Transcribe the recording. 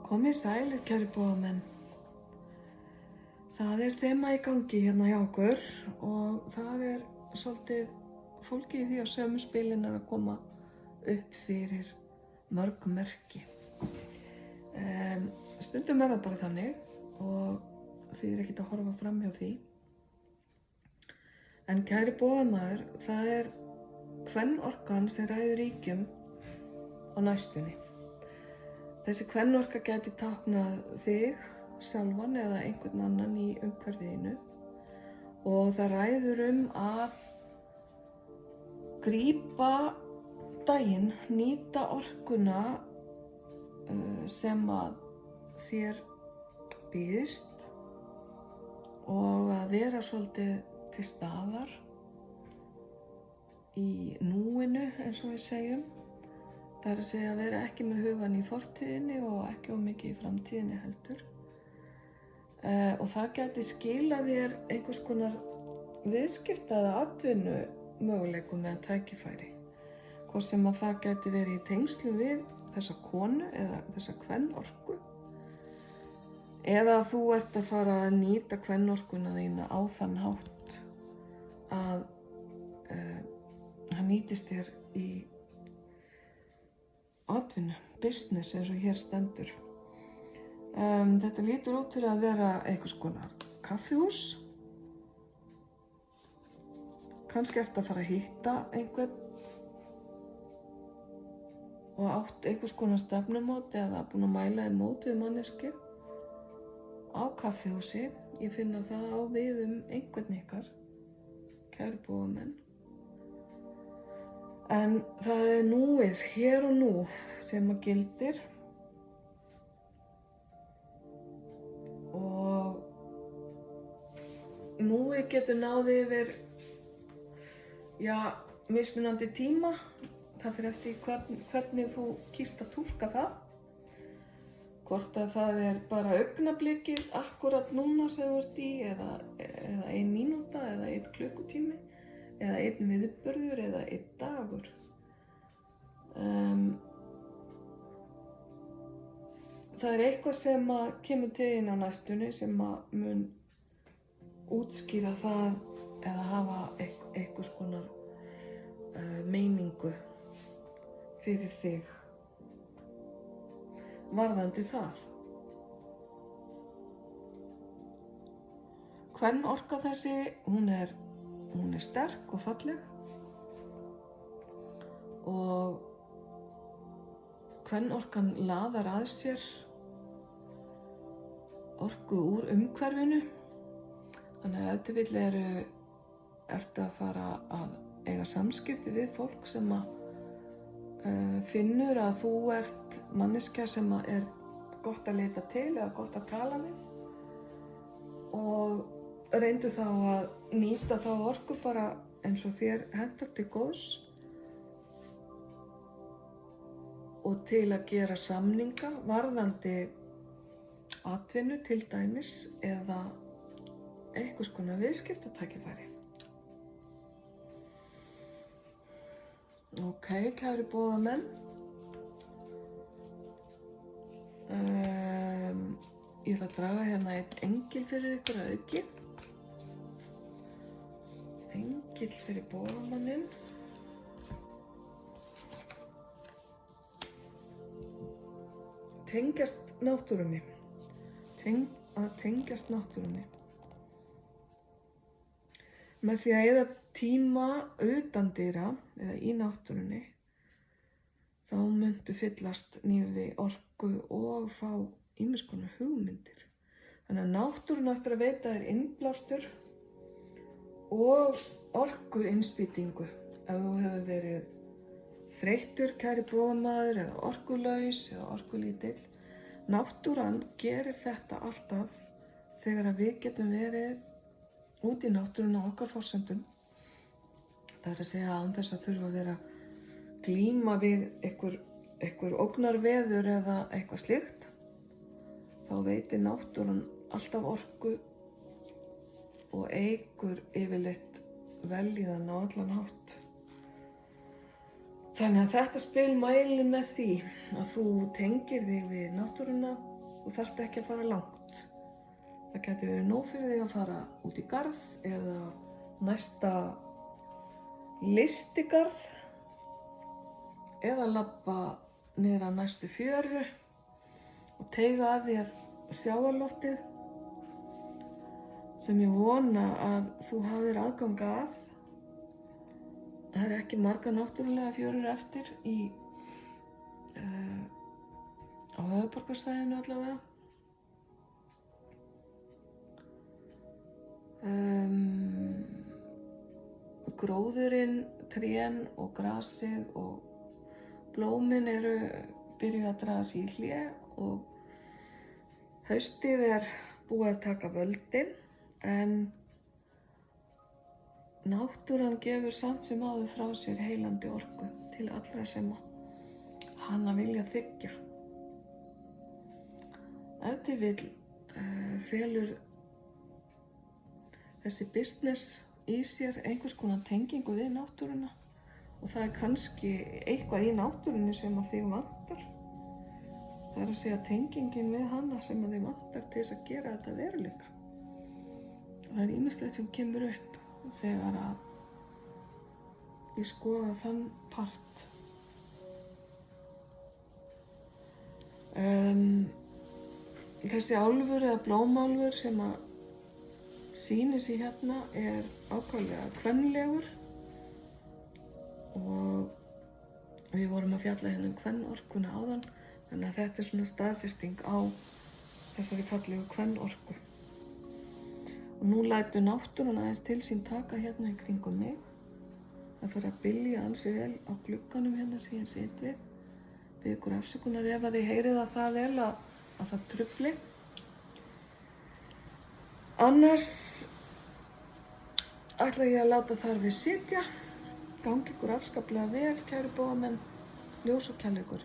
Komið sælir, kæru bóðamenn. Það þema í gangi hérna hjá okkur og það svolítið fólkið í því að sömu spilin að koma upp fyrir mörg merki. Stundum það bara þannig og því ekkert að horfa fram hjá því. En kæri bóðamaður, það kvennorkan sem ræður ríkjum á næstunni. Þessi kvennorka gæti táknað þig sjálfan eða einhvern annan í umhverfiðinu og það ræður að grípa daginn, nýta orkuna sem að þér býðist og að vera svolítið til staðar í núinu eins og við segjum. Það að segja að vera ekki með hugan í fortíðinni og ekki of mikið í framtíðinni heldur. Og það gæti skilað þér einhvers konar viðskipta eða atvinnu möguleikum eða tækifæri. Hvort sem að það gæti verið í tengslu við þessa konu eða þessa kvennorku. Eða að þú ert að fara að nýta kvennorkuna þína á þann hátt að hann nýtist þér í atvinnu, business eins og hér stendur. Þetta lítur út til að vera einhvers konar kaffihús. Kannski ertu að fara að hitta einhvern og átt einhvers konar stefnumót eða búin að mæla í mót við manneskju á kaffihúsi. Ég finna það á við einhvern ykkar, kæru bóðamenn. En það núið, hér og nú, sem að gildir og núið getur náð yfir, mismunandi tíma. Það fer eftir hvernig þú kýst að túlka það. Hvort að það bara augnablikið akkúrat núna sem þú ert í eða 1 mínúta eða 1 klukkutími. Eða 1 viðburður eða 1 dagur. Það eitthvað sem að kemur til þín á næstunni sem að mun útskýra það eða hafa einhvers konar meiningu fyrir þig varðandi það. Kvennorka þessi, hún er sterk og falleg og kvennorkan laðar að sér orku úr umhverfinu. Þannig að ef til vill ertu að fara að eiga samskipti við fólk sem að finnur að þú ert manneskja sem að gott að leita til eða gott að tala við og reyndu þá að nýta þá orku bara eins og þér hentar til góðs og til að gera samninga varðandi atvinnu til dæmis eða einhvers konar viðskiptatækifæri. Ok, kæru bóðamenn. Ég ætla að draga hérna 1 engil fyrir ykkur að auki. Engill fyrir bóðamanninn. Tengjast náttúrunni. Að tengjast náttúrunni. Með því að eyða tíma utandyra eða í náttúrunni, þá muntu fyllast nýrri orku og fá ýmiss konar hugmyndir. Þannig að náttúrun eftir að veita þér innblástur og orku innspýtingu. Ef þú hefur verið þreyttur, kæri bóðamaður, eða orkulaus eða orkulítill. Náttúran gerir þetta alltaf þegar við getum verið út í náttúruna okkar forsendum. Það að segja án þess að þurfa að vera glíma við einhver ógnarveður eða eitthvað slíkt. Þá veitir náttúran alltaf orku og eykur yfirleitt vellíðan á allan hátt. Þannig að þetta spil mælir með því að þú tengir þig við náttúruna Þú þarft ekki að fara langt. Það gæti verið nóg fyrir þig að fara út í garð eða næsta lystigarð eða labba niður að næstu fjöru og teyga að þér sjávarloftið sem ég vona að þú hafir aðgang að. Það er ekki margar náttúrulega fjörur eftir á höfuðborgarsvæðinu allavega. Gróðurinn, trén og grasið og blómin eru byrjuð að draga sig í hlé og haustið er búið að taka völdin, en náttúran gefur samt sem áður frá sér heilandi orku til allra sem hana vilja þiggja. Ef til vill felur þessi business í sér einhvers konar tengingu við náttúruna og það er kannski eitthvað í náttúrunni sem að þig vantar. Það er að segja tengingin við hana sem að þig vantar til þess að gera þetta veruleika. Það er ýmislegt sem kemur upp þegar að ég skoða þann part. Þessi álfur eða blómálfur sem að sýnir sig hérna er ákaflega kvenlegur og við vorum að fjalla hérna kvenorkuna áðan, þannig að þetta er svona staðfesting á þessari fallegu kvenorku. Og nú lætur náttúran aðeins til sín taka hérna í kringum mig. Það fyrir að bylja ansi vel á glugganum hérna sem ég sit við. Bið ykkur afsökunar ef að þið heyrið það vel að það trufli. Annars ætla ég að láta þar við sitja. Gangi ykkur afskaplega vel, kæru bógamenn, ljós og kærleikur.